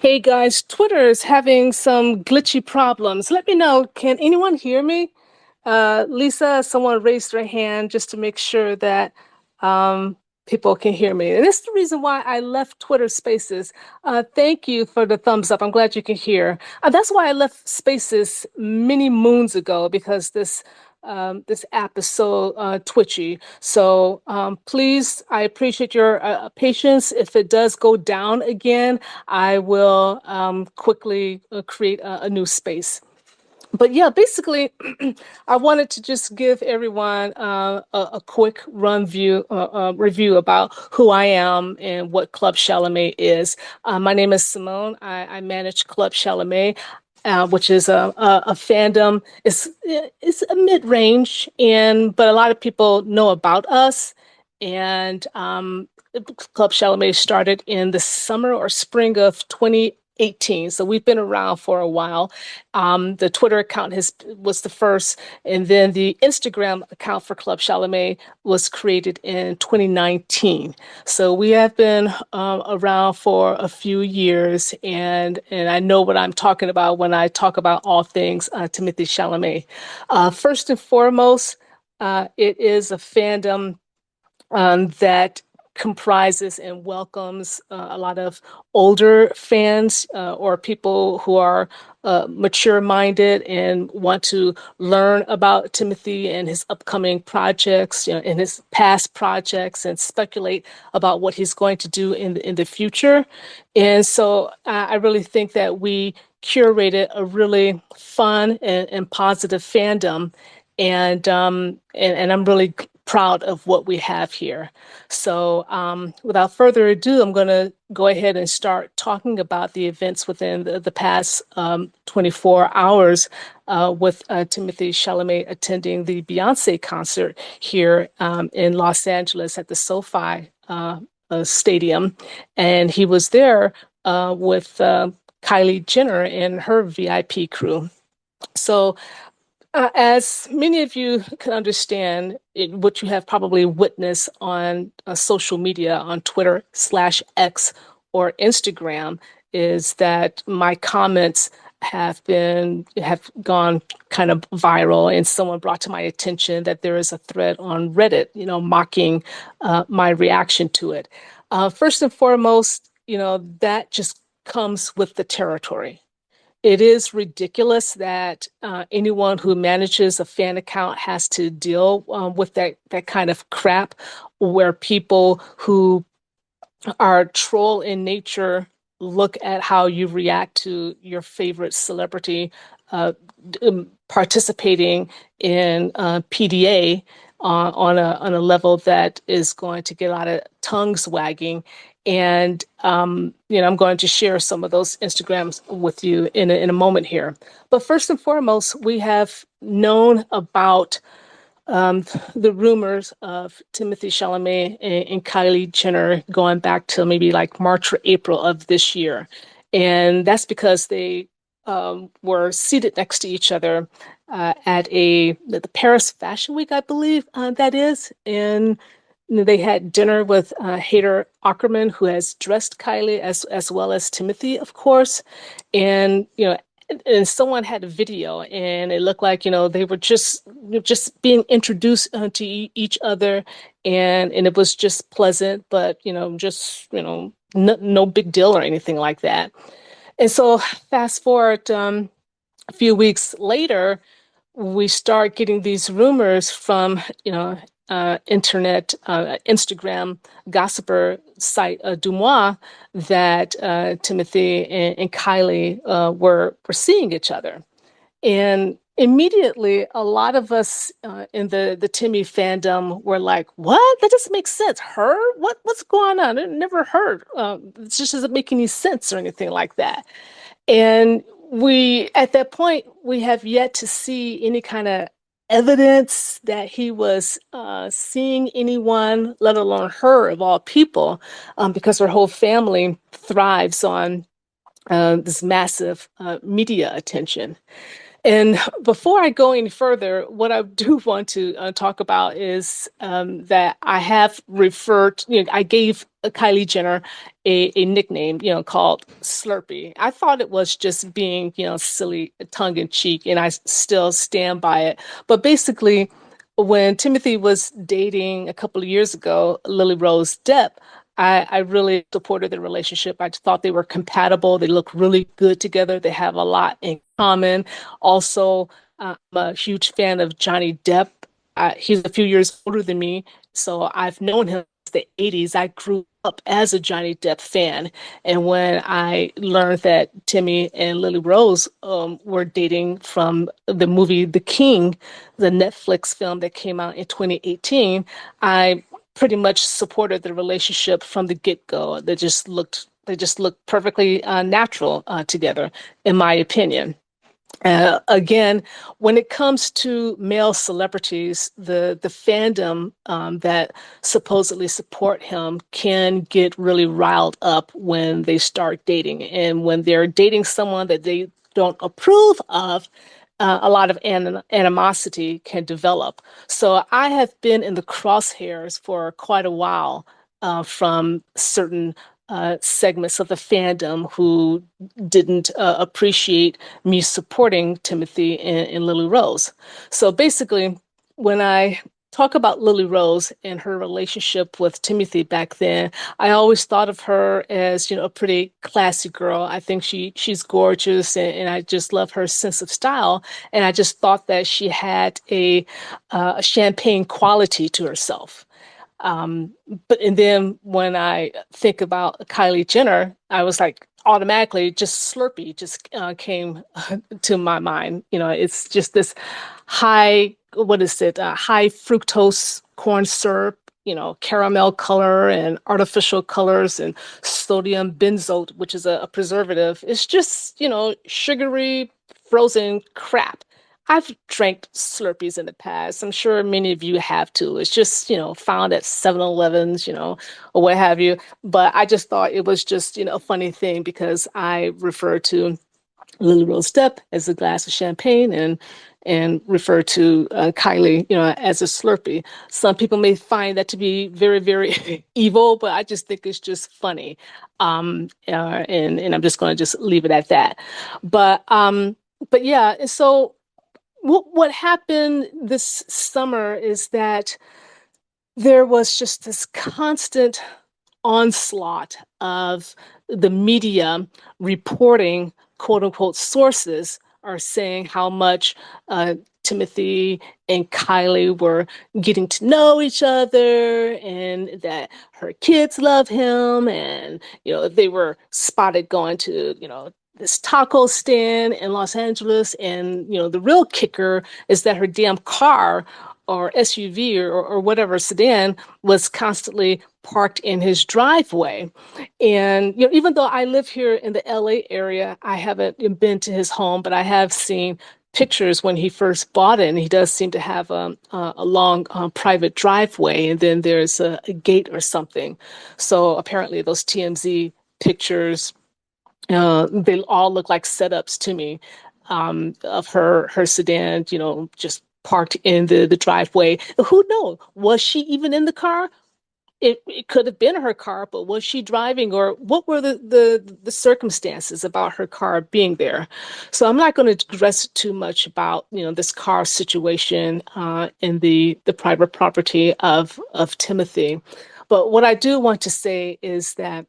Hey guys, Twitter is having some glitchy problems. Let me know. Can anyone hear me? Lisa, someone raised their hand just to make sure that um, people can hear me. And this is the reason why I left Twitter Spaces. Thank you for the thumbs up. I'm glad you can hear. That's why I left Spaces many moons ago because this app is so twitchy. So please, I appreciate your patience. If it does go down again, I will quickly create a new space. But yeah, basically, I wanted to just give everyone a quick review about who I am and what Club Chalamet is. My name is Simone. I manage Club Chalamet, which is a fandom. It's a mid-range, and but a lot of people know about us. And Club Chalamet started in the summer or spring of 2018, so we've been around for a while. The Twitter account was the first, and then the Instagram account for Club Chalamet was created in 2019. So we have been around for a few years, and I know what I'm talking about when I talk about all things Timothy Chalamet. First and foremost, it is a fandom that comprises and welcomes a lot of older fans or people who are mature minded and want to learn about Timothy and his upcoming projects, and his past projects, and speculate about what he's going to do in the future. And so I really think that we curated a really fun and positive fandom, and I'm really proud of what we have here. So, without further ado, I'm going to go ahead and start talking about the events within the past 24 hours with Timothy Chalamet attending the Beyonce concert here in Los Angeles at the SoFi Stadium. And he was there with Kylie Jenner and her VIP crew. So, as many of you can understand, what you have probably witnessed on social media, on Twitter/X or Instagram, is that my comments have gone kind of viral, and someone brought to my attention that there is a thread on Reddit, mocking my reaction to it. First and foremost, that just comes with the territory. It is ridiculous that anyone who manages a fan account has to deal with that kind of crap, where people who are troll in nature look at how you react to your favorite celebrity participating in PDA on a level that is going to get a lot of tongues wagging. And I'm going to share some of those Instagrams with you in a moment here. But first and foremost, we have known about the rumors of Timothy Chalamet and Kylie Jenner going back to maybe like March or April of this year. And that's because they were seated next to each other at the Paris Fashion Week, I believe that is. And they had dinner with Hader Ackerman, who has dressed Kylie as well as Timothy, of course. And and someone had a video, and it looked like they were just being introduced to each other, and it was just pleasant, but just no big deal or anything like that. And so fast forward a few weeks later, we start getting these rumors from internet Instagram gossiper site Dumois, that Timothy and Kylie were seeing each other. And immediately, a lot of us in the Timmy fandom were like, "What? That doesn't make sense. Her? What's going on? I never heard. It just doesn't make any sense or anything like that." And at that point, we have yet to see any kind of evidence that he was seeing anyone, let alone her of all people, because her whole family thrives on this massive media attention. And before I go any further, what I do want to talk about is that I have referred, I gave Kylie Jenner a nickname, called Slurpee. I thought it was just being, silly, tongue in cheek, and I still stand by it. But basically, when Timothy was dating a couple of years ago, Lily Rose Depp, I really supported the relationship. I thought they were compatible. They look really good together. They have a lot in common. Also, I'm a huge fan of Johnny Depp. He's a few years older than me, so I've known him since the 80s. I grew up as a Johnny Depp fan. And when I learned that Timmy and Lily Rose were dating from the movie The King, the Netflix film that came out in 2018, I pretty much supported the relationship from the get-go. They just looked perfectly natural together, in my opinion. Again, when it comes to male celebrities, the fandom that supposedly support him can get really riled up when they start dating, and when they're dating someone that they don't approve of. A lot of animosity can develop. So I have been in the crosshairs for quite a while from certain segments of the fandom who didn't appreciate me supporting Timothy and Lily Rose. So basically, when I talk about Lily Rose and her relationship with Timothy back then, I always thought of her as, a pretty classy girl. I think she's gorgeous, and I just love her sense of style. And I just thought that she had a champagne quality to herself. Um, and then when I think about Kylie Jenner, I was like automatically just Slurpee just came to my mind. It's just this what is it? High fructose corn syrup, caramel color and artificial colors and sodium benzoate, which is a preservative. It's just, sugary frozen crap. I've drank Slurpees in the past. I'm sure many of you have too. It's just, found at 7-Elevens, or what have you. But I just thought it was just, a funny thing because I refer to Lily Rose Depp as a glass of champagne and refer to Kylie, as a Slurpee. Some people may find that to be very, very evil, but I just think it's just funny. And I'm just going to just leave it at that. But yeah, and so what happened this summer is that there was just this constant onslaught of the media reporting, quote unquote, sources are saying how much Timothy and Kylie were getting to know each other, and that her kids love him, and they were spotted going to this taco stand in Los Angeles, and the real kicker is that her damn car or SUV or whatever sedan was constantly parked in his driveway. And even though I live here in the LA area, I haven't been to his home, but I have seen pictures when he first bought it, and he does seem to have a long private driveway, and then there's a gate or something. So apparently those TMZ pictures, they all look like setups to me, of her sedan, just parked in the driveway. Who knows? Was she even in the car? It could have been her car, but was she driving, or what were the circumstances about her car being there? So I'm not going to digress too much about this car situation in the private property of Timothy. But what I do want to say is that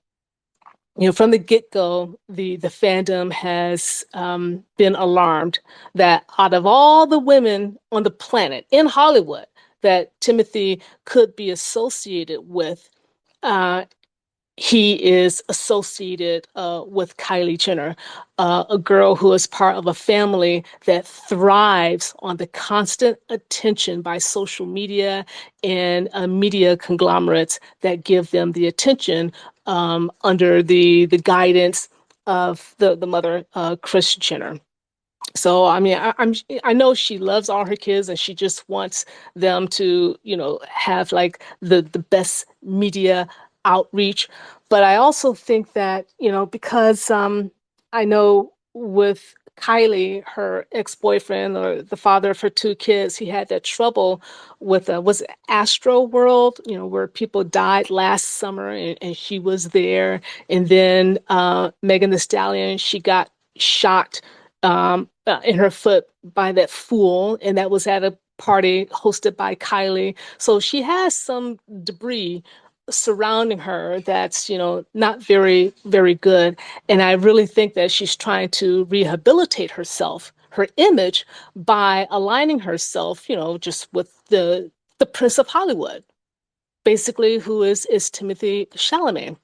from the get-go, the fandom has been alarmed that out of all the women on the planet in Hollywood that Timothy could be associated with, uh, he is associated with Kylie Jenner, a girl who is part of a family that thrives on the constant attention by social media and media conglomerates that give them the attention under the guidance of the mother, Kris Jenner. So I mean, I know she loves all her kids, and she just wants them to, have like the best media outreach. But I also think that, because I know with Kylie, her ex-boyfriend or the father of her two kids, he had that trouble with was it Astro World, where people died last summer, and she was there. And then Megan the Stallion, she got shot in her foot by that fool, and that was at a party hosted by Kylie. So she has some debris surrounding her that's, not very, very good. And I really think that she's trying to rehabilitate herself, her image, by aligning herself, just with the Prince of Hollywood, basically, who is Timothy Chalamet.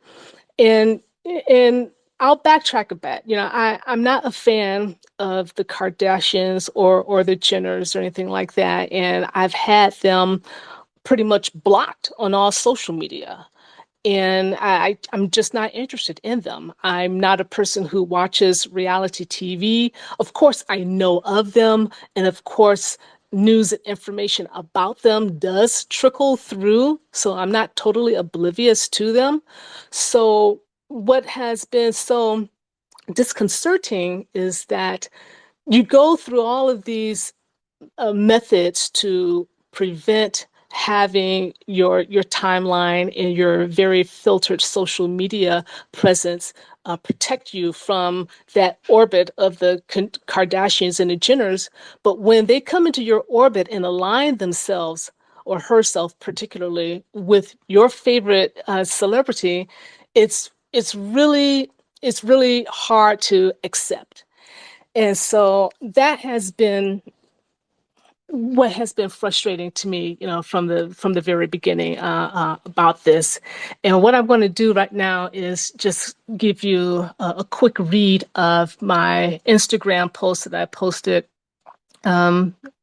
And and I'll backtrack a bit. I'm not a fan of the Kardashians or the Jenners or anything like that. And I've had them pretty much blocked on all social media. And I'm just not interested in them. I'm not a person who watches reality TV. Of course, I know of them. And of course, news and information about them does trickle through. So I'm not totally oblivious to them. So what has been so disconcerting is that you go through all of these methods to prevent having your timeline and your very filtered social media presence protect you from that orbit of the Kardashians and the Jenners. But when they come into your orbit and align themselves or herself particularly with your favorite celebrity, it's really hard to accept. And so that has been what has been frustrating to me, from the very beginning about this. And what I'm going to do right now is just give you a quick read of my Instagram post that I posted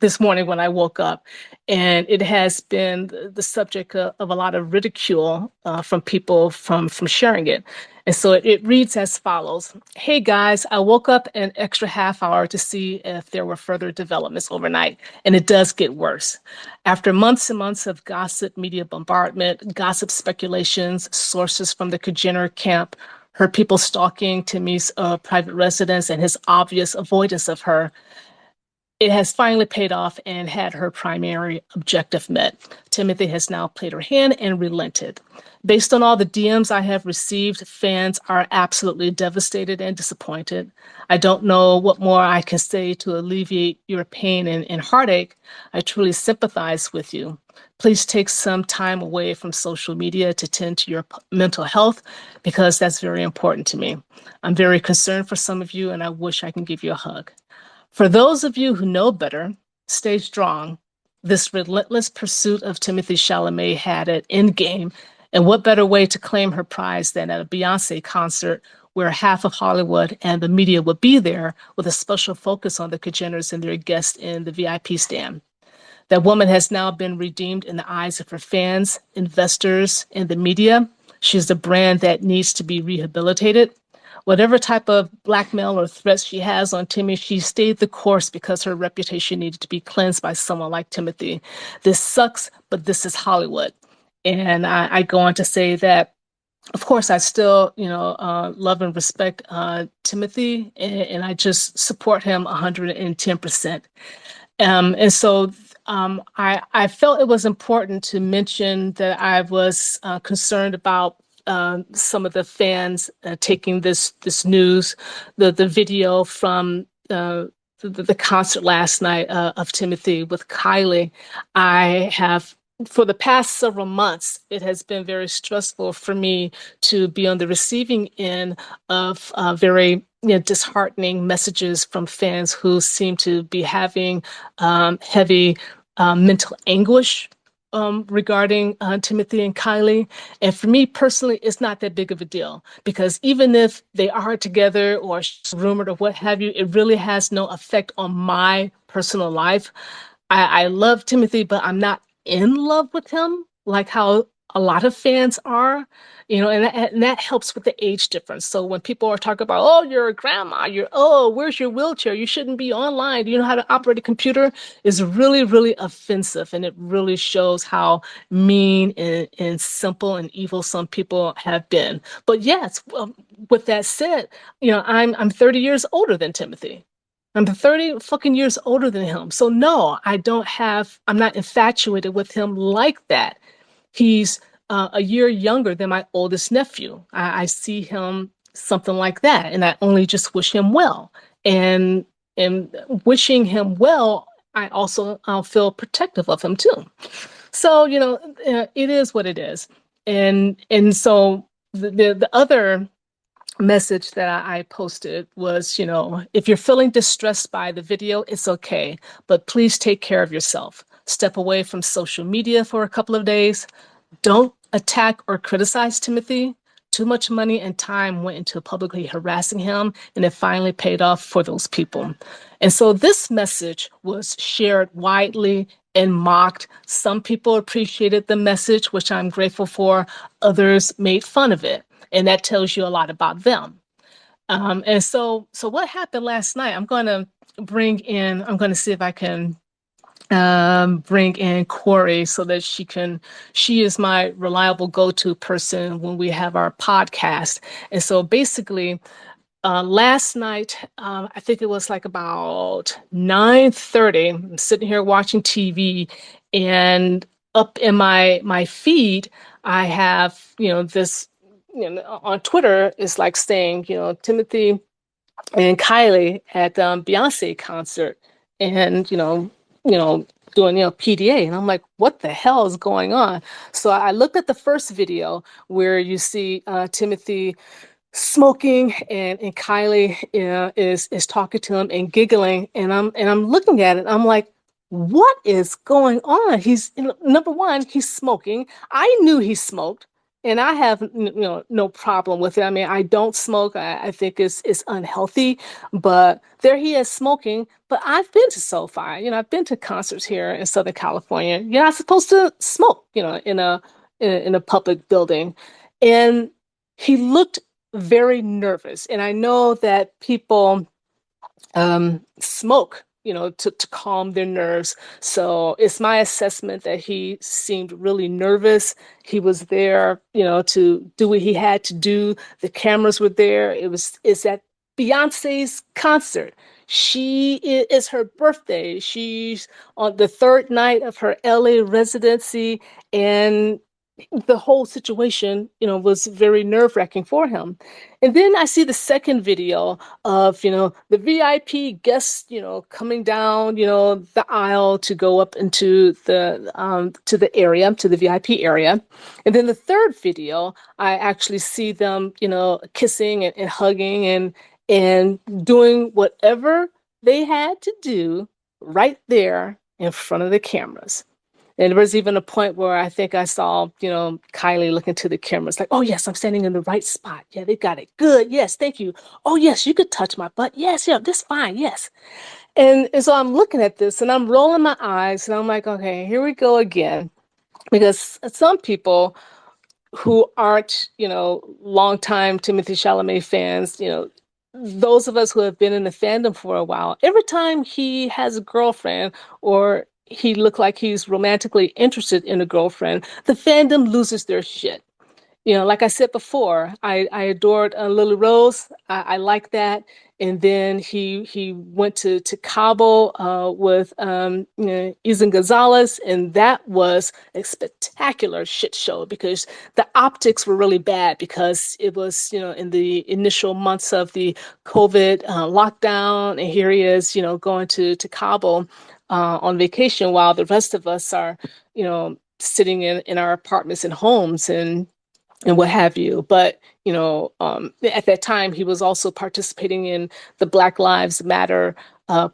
this morning when I woke up. And it has been the subject of a lot of ridicule from people from sharing it. And so it reads as follows. Hey guys, I woke up an extra half hour to see if there were further developments overnight, and it does get worse. After months and months of gossip, media bombardment, gossip speculations, sources from the Jenner camp, her people stalking Timmy's private residence, and his obvious avoidance of her, it has finally paid off and had her primary objective met. Timothy has now played her hand and relented. Based on all the DMs I have received, fans are absolutely devastated and disappointed. I don't know what more I can say to alleviate your pain and heartache. I truly sympathize with you. Please take some time away from social media to tend to your mental health, because that's very important to me. I'm very concerned for some of you, and I wish I can give you a hug. For those of you who know better, stay strong. This relentless pursuit of Timothy Chalamet had an end game, and what better way to claim her prize than at a Beyonce concert where half of Hollywood and the media would be there, with a special focus on the Jenners and their guests in the VIP stand. That woman has now been redeemed in the eyes of her fans, investors, and the media. She's a brand that needs to be rehabilitated. Whatever type of blackmail or threats she has on Timmy, she stayed the course because her reputation needed to be cleansed by someone like Timothy. This sucks, but this is Hollywood. And I go on to say that, of course, I still, love and respect Timothy, and I just support him 110%. And so I felt it was important to mention that I was concerned about some of the fans taking this news, the video from the concert last night of Timothy with Kylie. I have, for the past several months, it has been very stressful for me to be on the receiving end of very disheartening messages from fans who seem to be having heavy mental anguish regarding Timothy and Kylie. And for me personally, it's not that big of a deal, because even if they are together or rumored or what have you, it really has no effect on my personal life. I love Timothy, but I'm not in love with him like how a lot of fans are, and that helps with the age difference. So when people are talking about, oh, you're a grandma, where's your wheelchair? You shouldn't be online. Do you know how to operate a computer? Is really, really offensive. And it really shows how mean and simple and evil some people have been. But yes, with that said, I'm 30 years older than Timothy. I'm 30 fucking years older than him. So no, I'm not infatuated with him like that. He's a year younger than my oldest nephew. I see him something like that, and I only just wish him well. And and wishing him well, I'll feel protective of him too. So it is what it is. And so the other message that I posted was, if you're feeling distressed by the video, it's okay, but please take care of yourself. Step away from social media for a couple of days. Don't attack or criticize Timothy. Too much money and time went into publicly harassing him, and it finally paid off for those people. And so this message was shared widely and mocked. Some people appreciated the message, which I'm grateful for. Others made fun of it, and that tells you a lot about them. And so what happened last night? I'm going to see if I can bring in Corey so that she is my reliable go-to person when we have our podcast. And so basically, last night, I think it was like about 9:30. I'm sitting here watching TV, and up in my feed, I have, this, on Twitter, is like saying, Timothy and Kylie at Beyonce concert, and doing PDA, and I'm like, what the hell is going on? So I looked at the first video where you see Timothy smoking, and Kylie is talking to him and giggling, and I'm looking at it. I'm like, what is going on? He's number one, he's smoking. I knew he smoked, and I have no problem with it. I mean, I don't smoke. I think it's unhealthy, but there he is smoking. But I've been to SoFi. I've been to concerts here in Southern California. You're not supposed to smoke, in a public building, and he looked very nervous. And I know that people smoke, to calm their nerves. So it's my assessment that he seemed really nervous. He was there, to do what he had to do. The cameras were there. It's at Beyonce's concert. It's her birthday. She's on the third night of her LA residency, and the whole situation, was very nerve-wracking for him. And then I see the second video of, the VIP guests, coming down, the aisle to go up into to the area, to the VIP area. And then the third video, I actually see them, kissing and hugging and doing whatever they had to do right there in front of the cameras. And there was even a point where I think I saw, Kylie looking to the camera. It's like, oh, yes, I'm standing in the right spot. Yeah, they got it. Good. Yes, thank you. Oh, yes, you could touch my butt. Yes, yeah, this fine. Yes. And so I'm looking at this and I'm rolling my eyes and I'm like, okay, here we go again. Because some people who aren't, longtime Timothy Chalamet fans, those of us who have been in the fandom for a while, every time he has a girlfriend or he looked like he's romantically interested in a girlfriend, the fandom loses their shit. Like I said before, I adored Lily Rose. I like that. And then he went to Cabo with Izan Gonzalez, and that was a spectacular shit show because the optics were really bad because it was in the initial months of the COVID lockdown, and here he is going to Cabo on vacation while the rest of us are sitting in our apartments and homes and what have you. But, at that time, he was also participating in the Black Lives Matter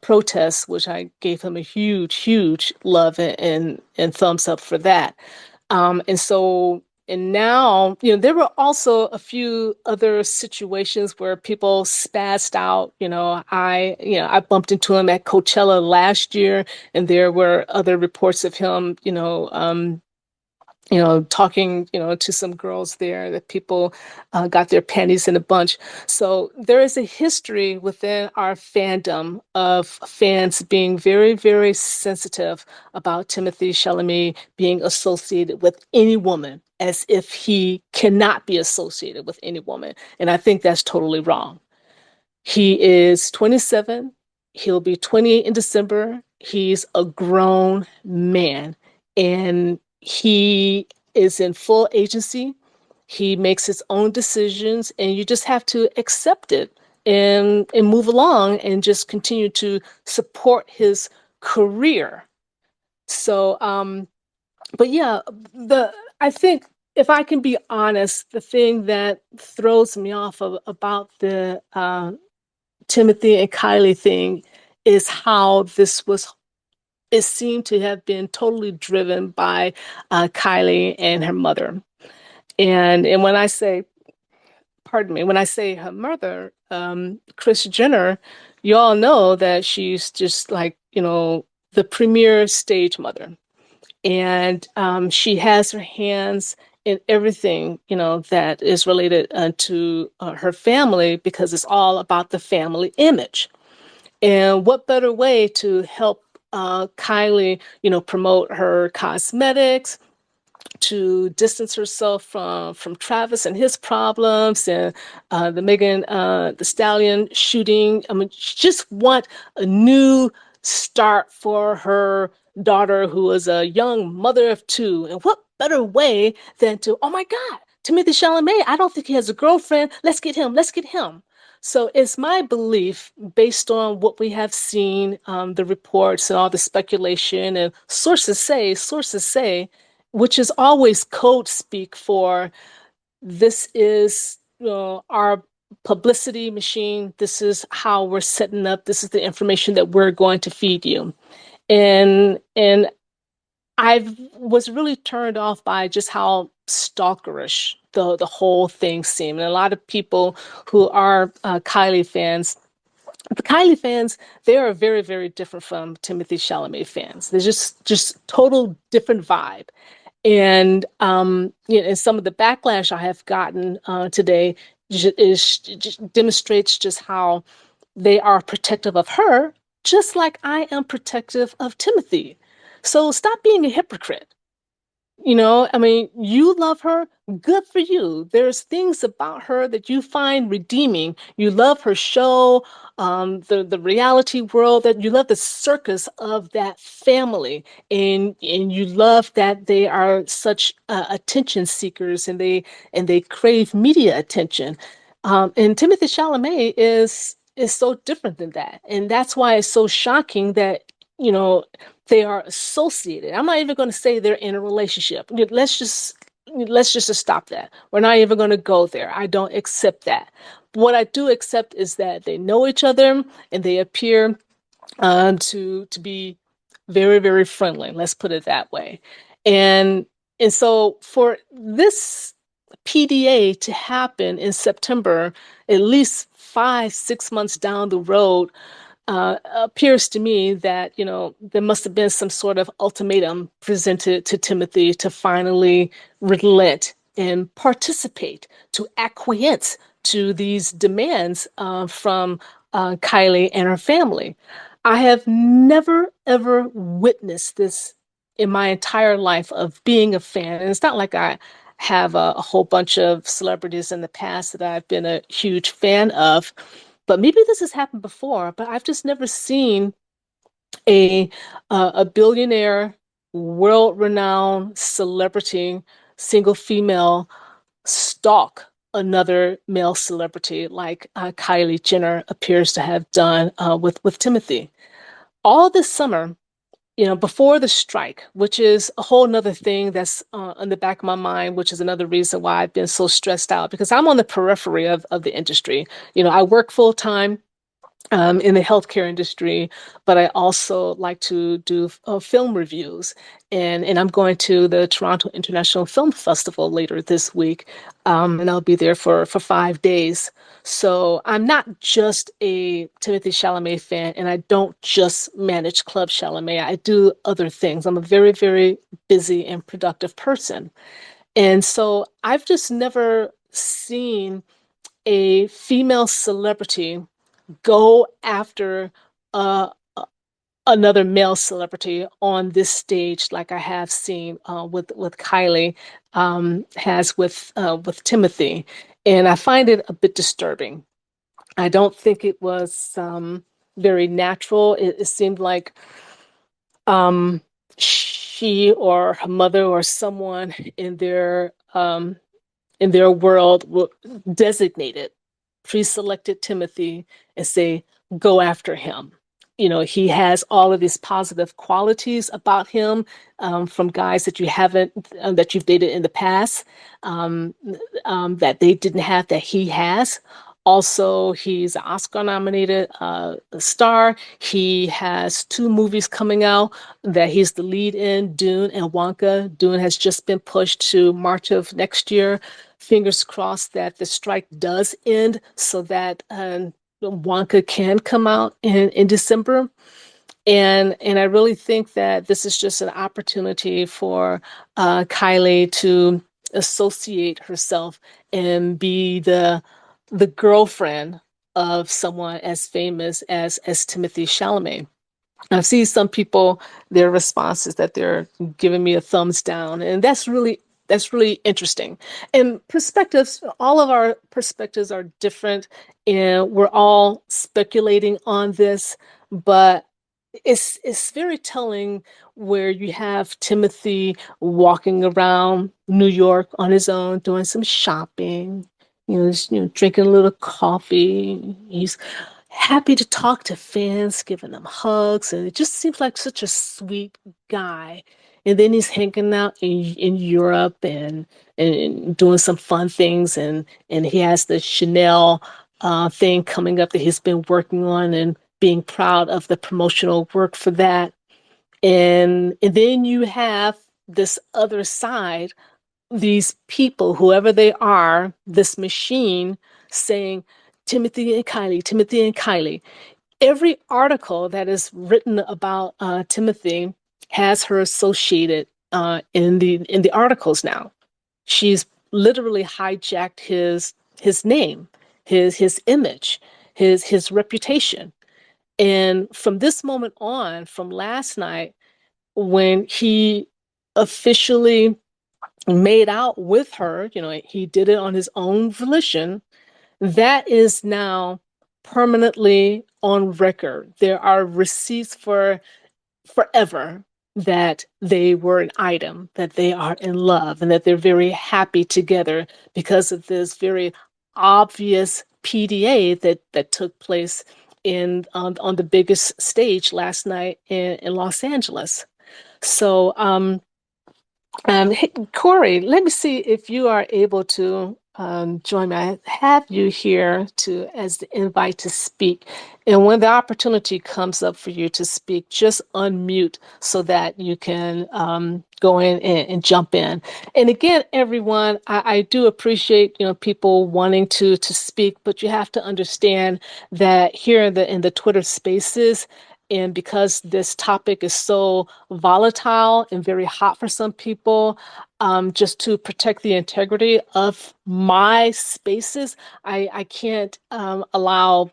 protests, which I gave him a huge, huge love and thumbs up for that. And now, there were also a few other situations where people spazzed out. I bumped into him at Coachella last year, and there were other reports of him, talking, to some girls there that people got their panties in a bunch. So there is a history within our fandom of fans being very, very sensitive about Timothy Chalamet being associated with any woman, as if he cannot be associated with any woman. And I think that's totally wrong. He is 27. He'll be 28 in December. He's a grown man and he is in full agency. He makes his own decisions, and you just have to accept it and move along and just continue to support his career. So, but yeah, the I think if I can be honest, the thing that throws me off about the Timothy and Kylie thing is how this was. It seemed to have been totally driven by Kylie and her mother. And when I say, pardon me, when I say her mother, Kris Jenner, you all know that she's just like, the premier stage mother. And she has her hands in everything, that is related to her family because it's all about the family image. And what better way to help Kylie, promote her cosmetics, to distance herself from Travis and his problems and the Megan the Stallion shooting. I mean, she just want a new start for her daughter, who is a young mother of two. And what better way than to, oh my God, Timothy Chalamet, I don't think he has a girlfriend. Let's get him. Let's get him. So it's my belief, based on what we have seen, the reports and all the speculation and sources say, which is always code speak for this is our publicity machine. This is how we're setting up. This is the information that we're going to feed you. And I was really turned off by just how stalkerish the whole thing seemed. And a lot of people who are Kylie fans, the Kylie fans, they are very, very different from Timothy Chalamet fans. They're just total different vibe. And some of the backlash I have gotten today just demonstrates just how they are protective of her, just like I am protective of Timothy. So stop being a hypocrite. I mean, you love her, good for you. There's things about her that you find redeeming. You love her show, the reality world, that you love the circus of that family, and you love that they are such attention seekers, and they crave media attention. And Timothy Chalamet is so different than that, and that's why it's so shocking that you know they are associated. I'm not even going to say they're in a relationship. Let's just stop that. We're not even going to go there. I don't accept that. What I do accept is that they know each other and they appear to be very, very friendly. Let's put it that way. And and so for this PDA to happen in September, at least 5, 6 months down the road, appears to me that there must have been some sort of ultimatum presented to Timothy to finally relent and participate, to acquiesce to these demands from Kylie and her family. I have never ever witnessed this in my entire life of being a fan, and it's not like I have a whole bunch of celebrities in the past that I've been a huge fan of, but maybe this has happened before, but I've just never seen a a billionaire, world-renowned celebrity, single female, stalk another male celebrity like Kylie Jenner appears to have done with Timothy. All this summer, before the strike, which is a whole nother thing that's in the back of my mind, which is another reason why I've been so stressed out because I'm on the periphery of the industry. I work full time in the healthcare industry, but I also like to do film reviews. And I'm going to the Toronto International Film Festival later this week, and I'll be there for 5 days. So I'm not just a Timothy Chalamet fan, and I don't just manage Club Chalamet. I do other things. I'm a very, very busy and productive person. And so I've just never seen a female celebrity go after uh, another male celebrity on this stage, like I have seen with Kylie, has with Timothy, and I find it a bit disturbing. I don't think it was very natural. It seemed like um, she or her mother or someone in their world will designate it, pre-selected Timothy and say, go after him. You know, he has all of these positive qualities about him from guys that you haven't, that you've dated in the past, um, that they didn't have that he has. Also, he's an Oscar nominated star. He has two movies coming out that he's the lead in, Dune and Wonka. Dune has just been pushed to March of next year. Fingers crossed that the strike does end so that Wonka can come out in December. And I really think that this is just an opportunity for Kylie to associate herself and be the girlfriend of someone as famous as Timothy Chalamet. I've seen some people, their responses that they're giving me a thumbs down, and that's really interesting. And perspectives, all of our perspectives are different, and we're all speculating on this, but it's very telling where you have Timothy walking around New York on his own, doing some shopping, drinking a little coffee. He's happy to talk to fans, giving them hugs, and it just seems like such a sweet guy. And then he's hanging out in Europe and doing some fun things, and he has the Chanel thing coming up that he's been working on and being proud of the promotional work for that. And then you have this other side, these people, whoever they are, this machine saying, Timothy and Kylie, Timothy and Kylie. Every article that is written about Timothy has her associated in the articles now. She's literally hijacked his name, his image, his reputation. And from this moment on, from last night, when he officially made out with her, he did it on his own volition, that is now permanently on record. There are receipts for forever that they were an item, that they are in love, and that they're very happy together because of this very obvious PDA that took place on the biggest stage last night in Los Angeles. So, hey, Corey, let me see if you are able to join me. I have you here to as the invite to speak. And when the opportunity comes up for you to speak, just unmute so that you can go in and jump in. And again, everyone, I do appreciate people wanting to speak, but you have to understand that here in the Twitter Spaces. And because this topic is so volatile and very hot for some people, just to protect the integrity of my spaces, I can't allow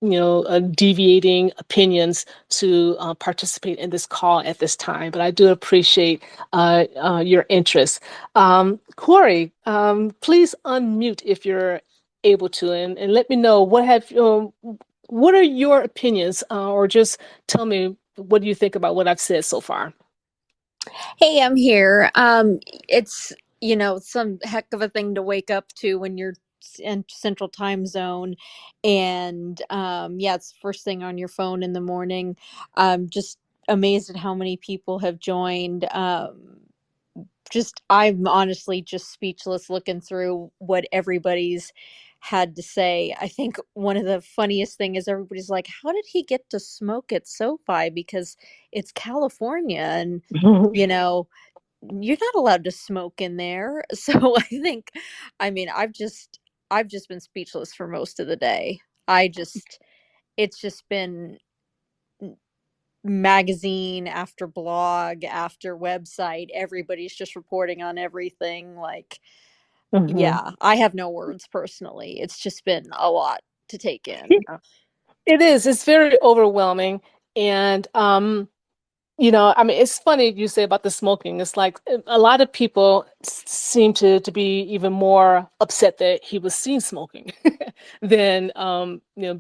deviating opinions to participate in this call at this time. But I do appreciate your interest. Corey, please unmute if you're able to, and let me know what are your opinions, or just tell me what do you think about what I've said so far. Hey, I'm here. It's, some heck of a thing to wake up to when you're in central time zone. And yeah, it's first thing on your phone in the morning. Just amazed at how many people have joined. I'm honestly just speechless looking through what everybody's had to say. I think one of the funniest thing is everybody's like, how did he get to smoke at SoFi? Because it's California, and you know you're not allowed to smoke in there. So I've just been speechless for most of the day. It's just been magazine after blog after website. Everybody's just reporting on everything. Like, Mhm. yeah, I have no words personally. It's just been a lot to take in. It is. It's very overwhelming. And I mean, it's funny you say about the smoking. It's like a lot of people seem to be even more upset that he was seen smoking. than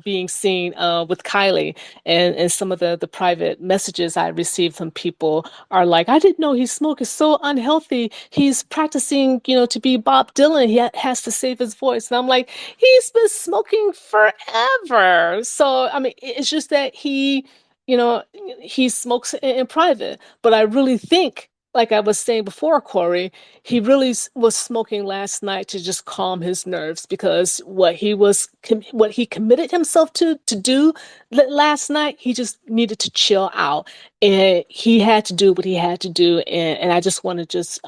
being seen with Kylie. And some of the private messages I received from people are like, I didn't know he smoked. It's so unhealthy. He's practicing, to be Bob Dylan. He has to save his voice. And I'm like, he's been smoking forever. So I mean, it's just that you know, he smokes in private. But I really think, like I was saying before, Corey, he really was smoking last night to just calm his nerves because what he committed himself to do last night, he just needed to chill out, and he had to do what he had to do, and I just want to just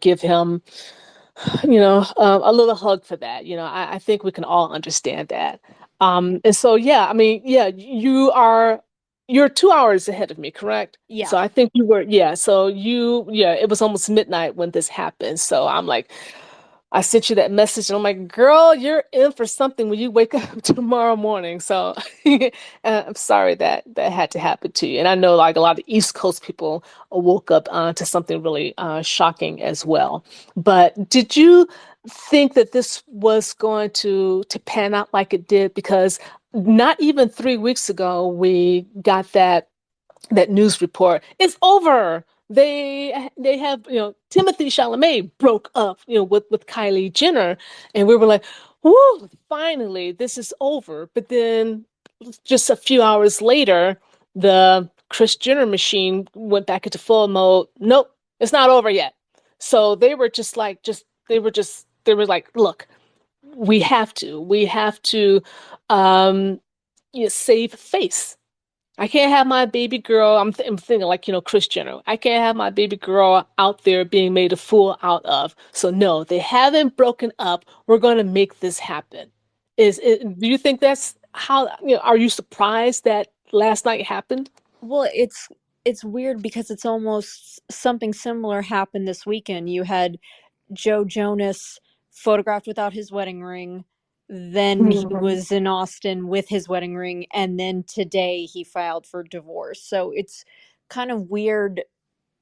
give him a little hug for that. I think we can all understand that. And so, yeah, I mean, yeah, you're 2 hours ahead of me, correct? Yeah. So I think you were, yeah. So yeah, it was almost midnight when this happened. So I'm like, I sent you that message, and I'm like, girl, you're in for something when you wake up tomorrow morning. So I'm sorry that that had to happen to you. And I know like a lot of East Coast people woke up to something really shocking as well. But did you think that this was going to pan out like it did? Because not even 3 weeks ago, we got that news report. It's over. They have Timothy Chalamet broke up with Kylie Jenner, and we were like, "Whoo! Finally, this is over." But then, just a few hours later, the Kris Jenner machine went back into full mode. Nope, it's not over yet. So they were just like, they were like, "Look, we have to, um, save face." I can't have my baby girl. I'm thinking like, Kris Jenner. I can't have my baby girl out there being made a fool out of. So no, they haven't broken up. We're going to make this happen. Do you think that's how, are you surprised that last night happened? Well, it's weird because it's almost something similar happened this weekend. You had Joe Jonas photographed without his wedding ring. Then he Mhm. was in Austin with his wedding ring. And then today he filed for divorce. So it's kind of weird.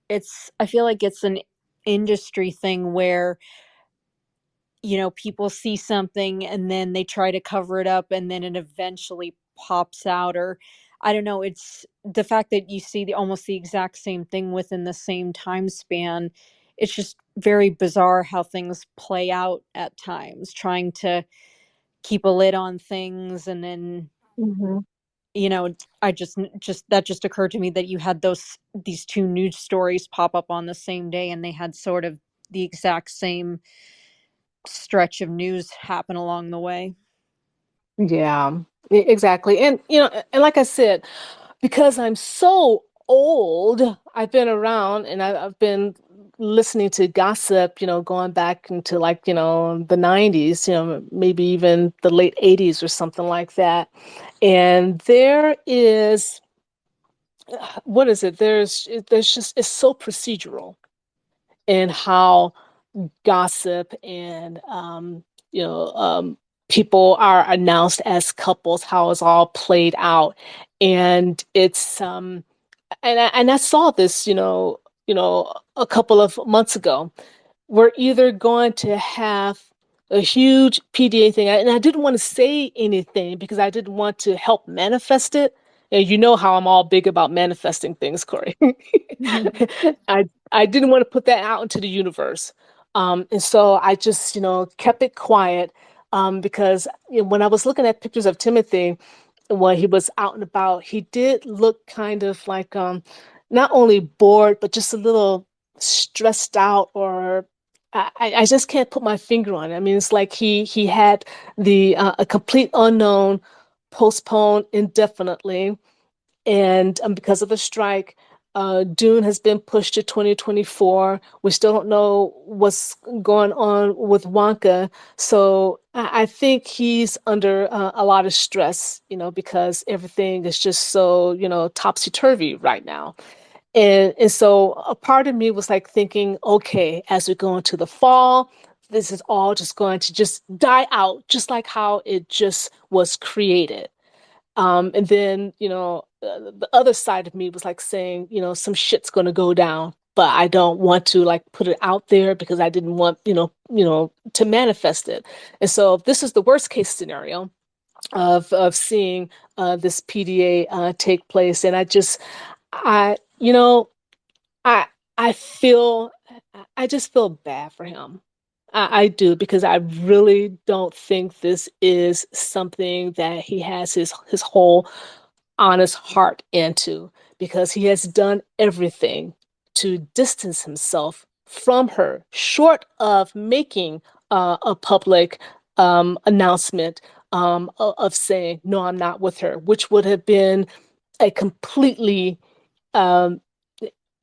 I feel like it's an industry thing where, people see something and then they try to cover it up and then it eventually pops out. Or I don't know, it's the fact that you see almost the exact same thing within the same time span. It's just very bizarre how things play out at times, trying to keep a lid on things. And then, Mhm. I just that just occurred to me that you had these two news stories pop up on the same day, and they had sort of the exact same stretch of news happen along the way. Yeah, exactly. And and like I said, because I'm so old, I've been around and I've been listening to gossip, going back into like, the 90s, maybe even the late 80s or something like that. And there is, what is it? There's just, it's so procedural in how gossip and you know people are announced as couples, how it's all played out, and it's and I saw this a couple of months ago. We're either going to have a huge PDA thing, and I didn't want to say anything because I didn't want to help manifest it. And you know how I'm all big about manifesting things, Corey. I didn't want to put that out into the universe. And so I just, kept it quiet because when I was looking at pictures of Timothy when he was out and about, he did look kind of like not only bored, but just a little stressed out, or I just can't put my finger on it. I mean, it's like he had the a complete unknown postponed indefinitely, and because of the strike, Dune has been pushed to 2024. We still don't know what's going on with Wonka. So I think he's under a lot of stress, because everything is just so, topsy-turvy right now. And so a part of me was like thinking, okay, as we go into the fall, this is all just going to just die out, just like how it just was created. And then, the other side of me was like saying, some shit's going to go down. but I don't want to like put it out there because I didn't want, to manifest it. And so this is the worst case scenario of seeing this PDA take place. And I, you know, I I feel I just feel bad for him. I do because I really don't think this is something that he has his whole honest heart into because he has done everything to distance himself from her, short of making a public announcement of saying, no, I'm not with her, which would have been a completely um,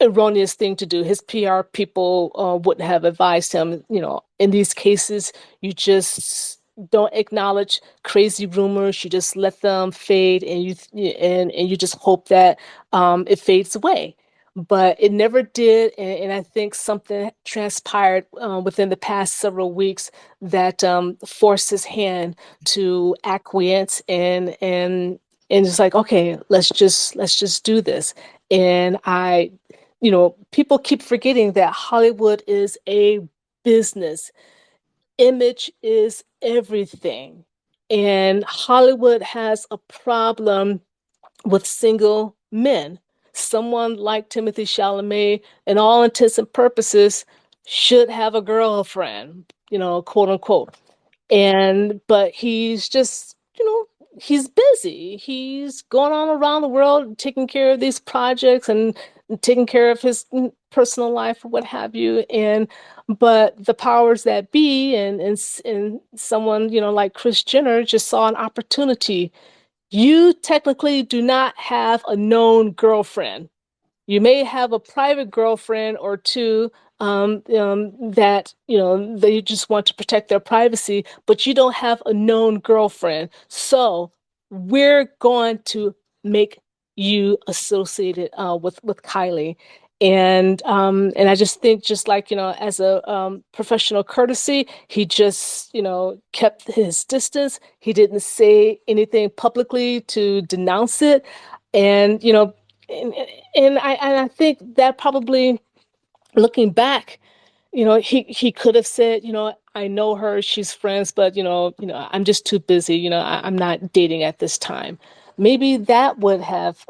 erroneous thing to do. His PR people wouldn't have advised him, in these cases, you just don't acknowledge crazy rumors. You just let them fade and you just hope that it fades away. But it never did, and I think something transpired within the past several weeks that forced his hand to acquiesce and it's like, okay, let's just do this. And people keep forgetting that Hollywood is a business. Image is everything. And Hollywood has a problem with single men. Someone like Timothy Chalamet, in all intents and purposes, should have a girlfriend, quote unquote. But he's just, he's busy. He's going on around the world taking care of these projects and taking care of his personal life or what have you. But the powers that be and someone, like Kris Jenner just saw an opportunity. You technically do not have a known girlfriend. You may have a private girlfriend or two that they just want to protect their privacy, but you don't have a known girlfriend. So we're going to make you associated with Kylie. And I just think, just like, as a professional courtesy, he just, kept his distance. He didn't say anything publicly to denounce it. And and, and I think that probably, looking back, he could have said, I know her, she's friends, but I'm just too busy. I'm not dating at this time. Maybe that would have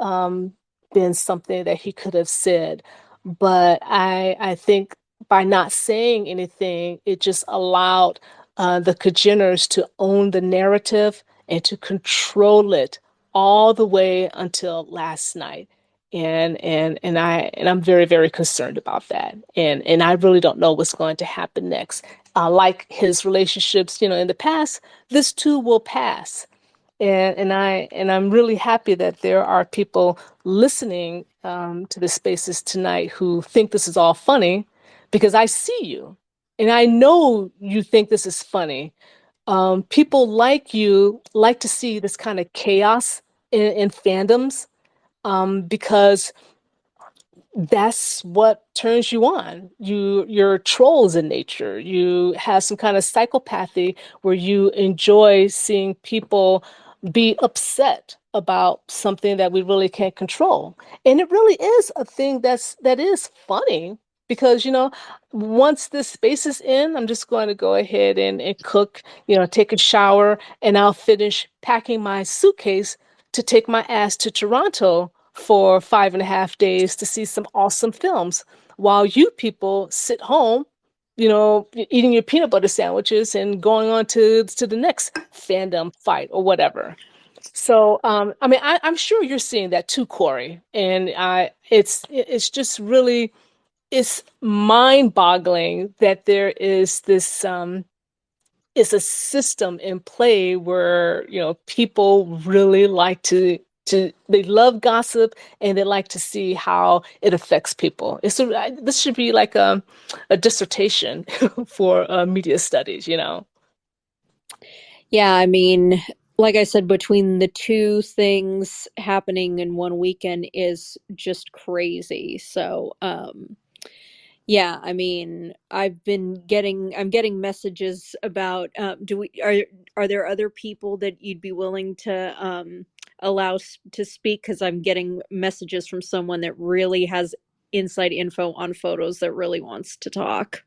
been something that he could have said, but I think by not saying anything, it just allowed the Kajiners to own the narrative and to control it all the way until last night. And I'm very, very concerned about that. And I really don't know what's going to happen next. Like his relationships, in the past, this too will pass. And I'm really happy that there are people listening to the spaces tonight who think this is all funny, because I see you and I know you think this is funny. People like you like to see this kind of chaos in fandoms, because that's what turns you on. You're trolls in nature. You have some kind of psychopathy where you enjoy seeing people be upset about something that we really can't control. And it really is a thing that is funny because, once this space is in, I'm just going to go ahead and cook, take a shower, and I'll finish packing my suitcase to take my ass to Toronto for 5.5 days to see some awesome films, while you people sit home, eating your peanut butter sandwiches and going on to the next fandom fight or whatever. So, I mean, I'm sure you're seeing that too, Corey. And it's just really, it's mind-boggling that there is this it's a system in play where people really like to they love gossip and they like to see how it affects people. This should be like a dissertation for media studies. Yeah, I mean, like I said, between the two things happening in one weekend is just crazy. So, yeah, I mean, I'm getting messages about, are there other people that you'd be willing to allow to speak? Because I'm getting messages from someone that really has inside info on photos that really wants to talk.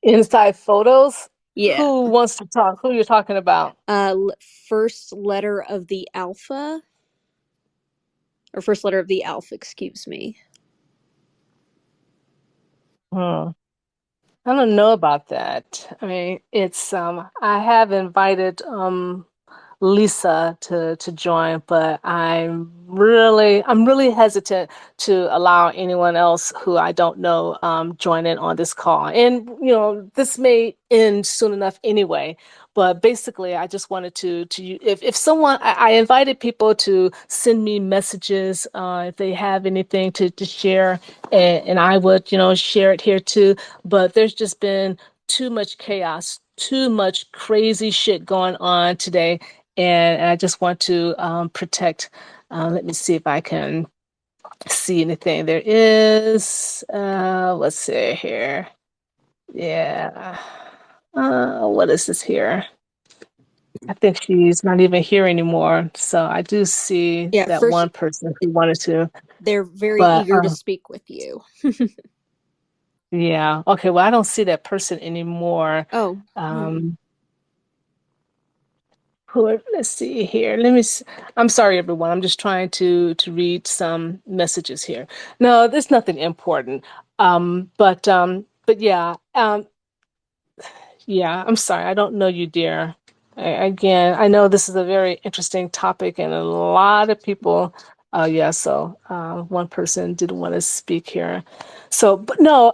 Inside photos? Yeah. Who wants to talk? Who you're talking about? Uh, First letter of the alpha, or first letter of the alpha, excuse me. Hmm. I don't know about that. I mean, it's I have invited Lisa to join, but I'm really hesitant to allow anyone else who I don't know join in on this call. And you know, this may end soon enough anyway. But basically, I just wanted to if someone I invited people to send me messages if they have anything to share, and I would share it here too. But there's just been too much chaos, too much crazy shit going on today, and I just want to protect. Let me see if I can see anything. There is, let's see here. Yeah. What is this here? I think she's not even here anymore. So I do see Yeah, that first, one person who wanted to, they're very but eager to speak with you. yeah. Okay. Well, I don't see that person anymore. Oh, Um, let's see here. I'm sorry, everyone. I'm just trying to read some messages here. No, there's nothing important. But yeah. Yeah. I'm sorry. I don't know you, dear. Again, I know this is a very interesting topic, and a lot of people. Yeah. So one person didn't want to speak here. So, but no.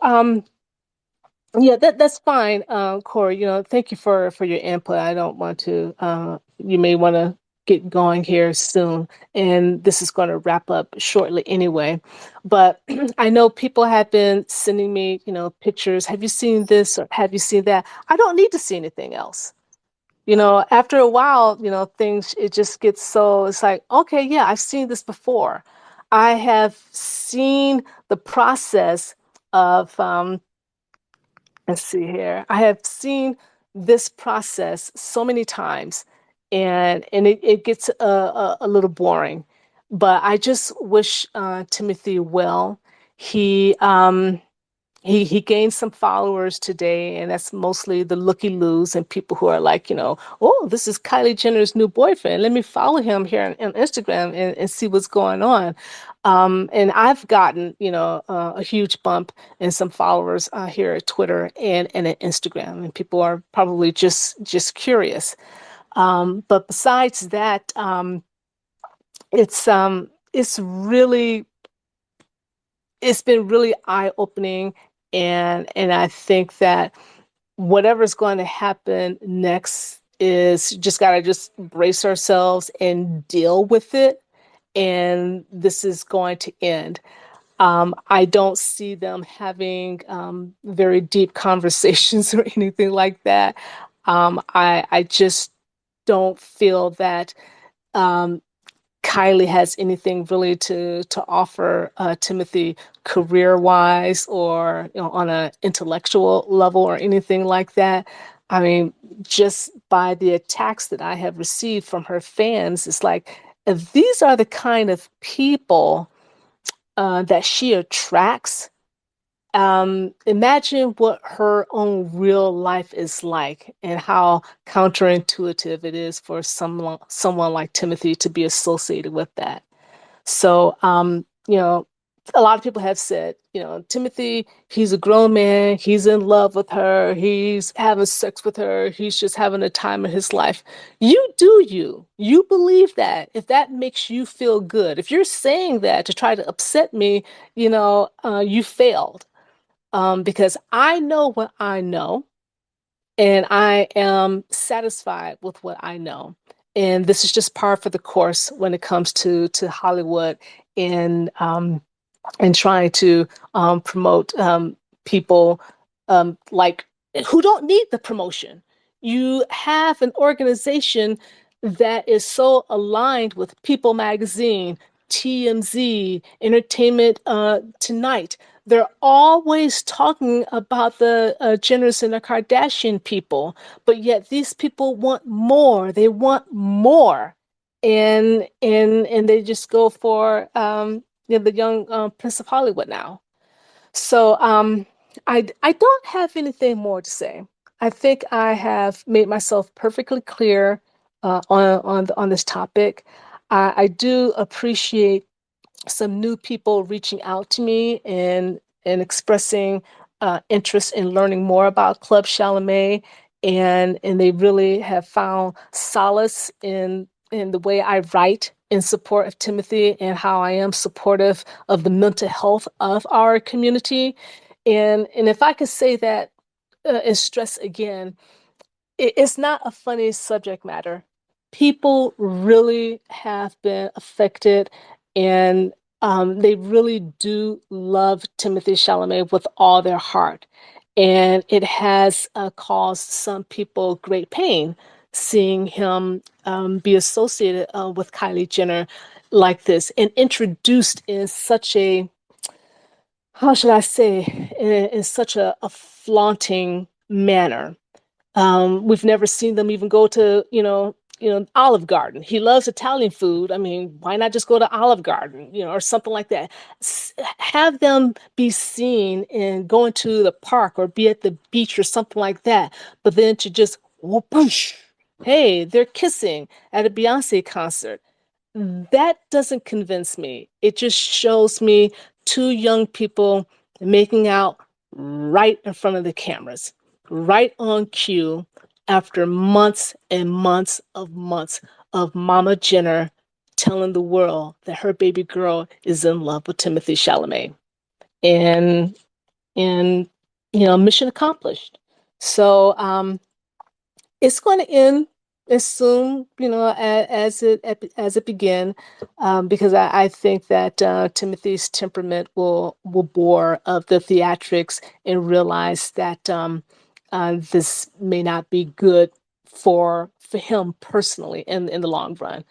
Yeah, that's fine, Corey. You know, thank you for your input. I don't want to. You may want to get going here soon, and this is going to wrap up shortly anyway. But I know people have been sending me, pictures. Have you seen this or have you seen that? I don't need to see anything else. You know, after a while, things it just gets so. It's like, okay, yeah, I've seen this before. I have seen the process of. Let's see here. I have seen this process so many times, and it gets a little boring. But I just wish Timothy well. He um, he gained some followers today, and that's mostly the looky-loos and people who are like, oh, this is Kylie Jenner's new boyfriend. Let me follow him here on Instagram and see what's going on. And I've gotten, a huge bump in some followers here at Twitter and at Instagram, and people are probably just curious. But besides that, it's really it's been really eye-opening, and I think that whatever's going to happen next is just got to just brace ourselves and deal with it, and this is going to end. I don't see them having very deep conversations or anything like that. I just don't feel that um, Kylie has anything really to offer Timothy career wise or on an intellectual level or anything like that. I mean, just by the attacks that I have received from her fans, it's like if these are the kind of people that she attracts, imagine what her own real life is like and how counterintuitive it is for someone like Timothy to be associated with that. So, a lot of people have said, Timothy, he's a grown man, he's in love with her, he's having sex with her, he's just having a time of his life. You do you. You believe that. If that makes you feel good, if you're saying that to try to upset me, you failed. Because I know what I know, and I am satisfied with what I know. And this is just par for the course when it comes to Hollywood and and trying to promote people like who don't need the promotion. You have an organization that is so aligned with People Magazine, TMZ, Entertainment Tonight. They're always talking about the Jenners and the Kardashian people, but yet these people want more. They want more, and they just go for the young Prince of Hollywood now. So I don't have anything more to say. I think I have made myself perfectly clear on this topic. I do appreciate some new people reaching out to me and expressing interest in learning more about Club Chalamet, and they really have found solace in the way I write in support of Timothy and how I am supportive of the mental health of our community. And if I could say that and stress again, it's not a funny subject matter. People really have been affected, and they really do love Timothy Chalamet with all their heart. And it has caused some people great pain seeing him be associated with Kylie Jenner like this and introduced in such a, how should I say, in such a flaunting manner. We've never seen them even go to, Olive Garden. He loves Italian food. I mean, why not just go to Olive Garden, or something like that? Have them be seen in going to the park or be at the beach or something like that. But then to just whoosh, hey, they're kissing at a Beyonce concert. That doesn't convince me. It just shows me two young people making out right in front of the cameras, right on cue, after months and months of Mama Jenner telling the world that her baby girl is in love with Timothy Chalamet. And and mission accomplished. So it's going to end as soon, as it began, because I think that Timothy's temperament will bore of the theatrics and realize that this may not be good for him personally in the long run.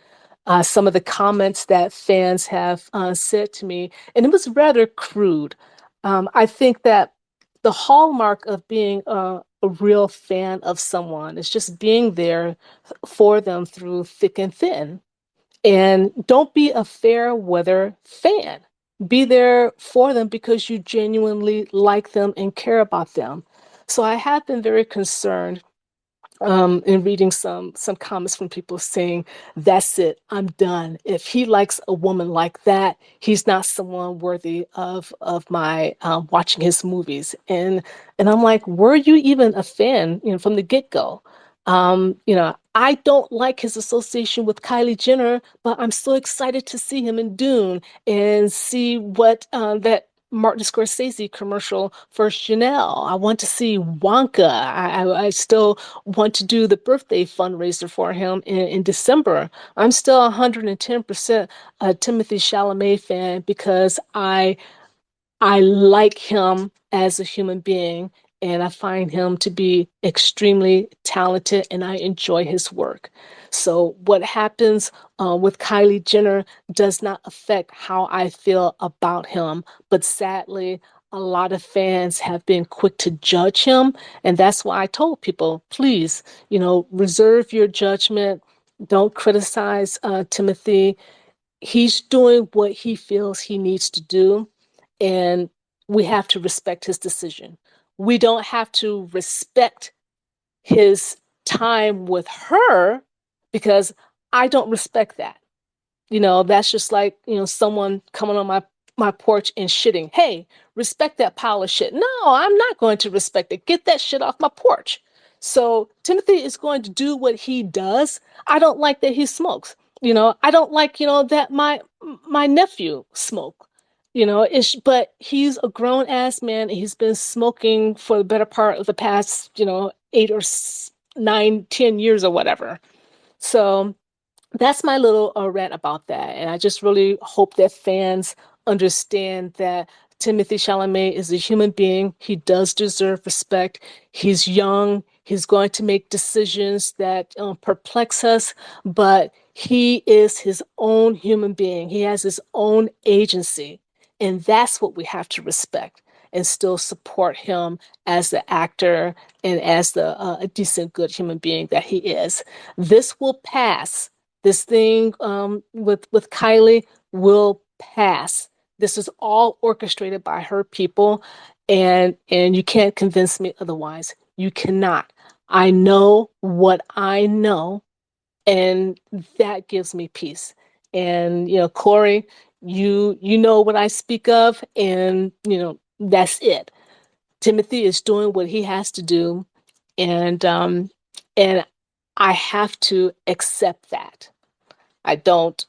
Some of the comments that fans have said to me, and it was rather crude. I think that the hallmark of being a real fan of someone is just being there for them through thick and thin. And don't be a fair weather fan. Be there for them because you genuinely like them and care about them. So I have been very concerned and reading some comments from people saying, "That's it, I'm done. If he likes a woman like that, he's not someone worthy of my watching his movies." And I'm like, "Were you even a fan, from the get go?" I don't like his association with Kylie Jenner, but I'm so excited to see him in Dune and see what that Martin Scorsese commercial for Chanel. I want to see Wonka. I still want to do the birthday fundraiser for him in December. I'm still 110% a Timothy Chalamet fan because I like him as a human being, and I find him to be extremely talented, and I enjoy his work. So, what happens with Kylie Jenner does not affect how I feel about him, but sadly, a lot of fans have been quick to judge him, and that's why I told people, please, reserve your judgment. Don't criticize Timothy. He's doing what he feels he needs to do, and we have to respect his decision. We don't have to respect his time with her because I don't respect that. That's just like, someone coming on my porch and shitting. Hey, respect that pile of shit. No, I'm not going to respect it. Get that shit off my porch. So Timothy is going to do what he does. I don't like that he smokes. I don't like, that my nephew smoke. But he's a grown ass man. And he's been smoking for the better part of the past, 8 or 9, 10 years or whatever. So that's my little rant about that. And I just really hope that fans understand that Timothy Chalamet is a human being. He does deserve respect. He's young. He's going to make decisions that perplex us, but he is his own human being. He has his own agency. And that's what we have to respect and still support him as the actor and as the a decent, good human being that he is. This will pass. This thing with Kylie will pass. This is all orchestrated by her people, and you can't convince me otherwise. You cannot. I know what I know, and that gives me peace. And Corey, you know what I speak of, and that's it. Timothy is doing what he has to do, and I have to accept that. I don't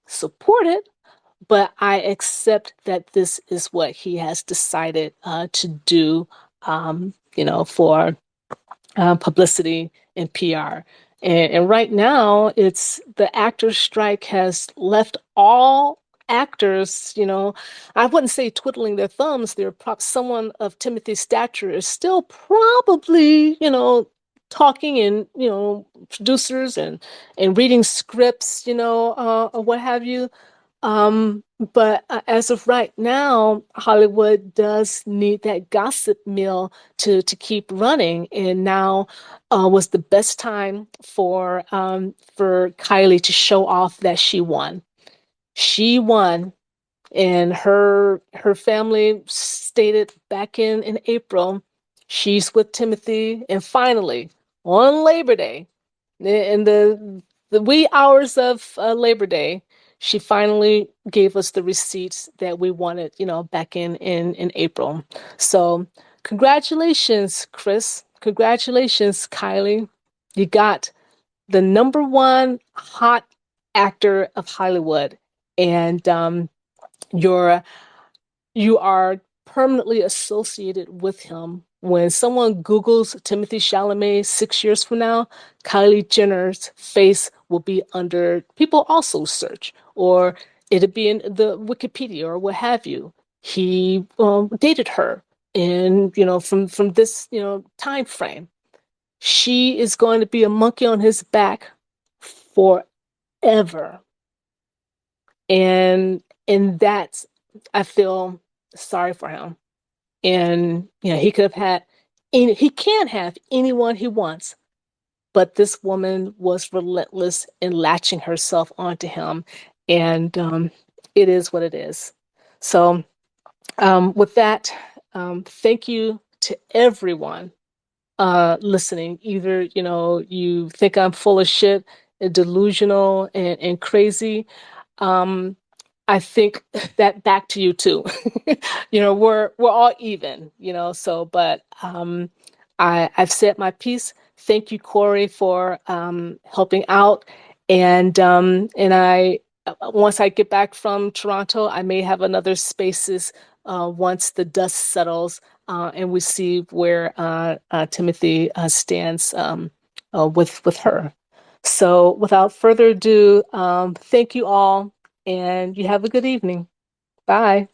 support it, but I accept that this is what he has decided to do, for publicity and PR. And right now, it's the actors' strike has left all actors, I wouldn't say twiddling their thumbs. Someone of Timothy's stature is still probably, talking and, producers and reading scripts, or what have you. But as of right now, Hollywood does need that gossip mill to keep running. And now was the best time for Kylie to show off that she won. She won, and her family stated back in April she's with Timothy, and finally on Labor Day, in the wee hours of Labor Day, she finally gave us the receipts that we wanted, back in April. So congratulations, Chris. Congratulations, Kylie. You got the number one hot actor of Hollywood, and you're you are permanently associated with him. When someone Googles Timothy Chalamet 6 years from now, Kylie Jenner's face will be under people also search, or it'll be in the Wikipedia or what have you. He dated her, and from this time frame, she is going to be a monkey on his back forever. And that's, I feel sorry for him. And he could have had he can have anyone he wants, but this woman was relentless in latching herself onto him, and it is what it is. So with that, thank you to everyone listening. Either you think I'm full of shit, delusional, and crazy. um I think that back to you too. We're all even, so, but I've said my piece. Thank you, Corey, for helping out. And I once I get back from Toronto, I may have another spaces once the dust settles, and we see where Timothy stands with her. So without further ado, thank you all, and you have a good evening. Bye.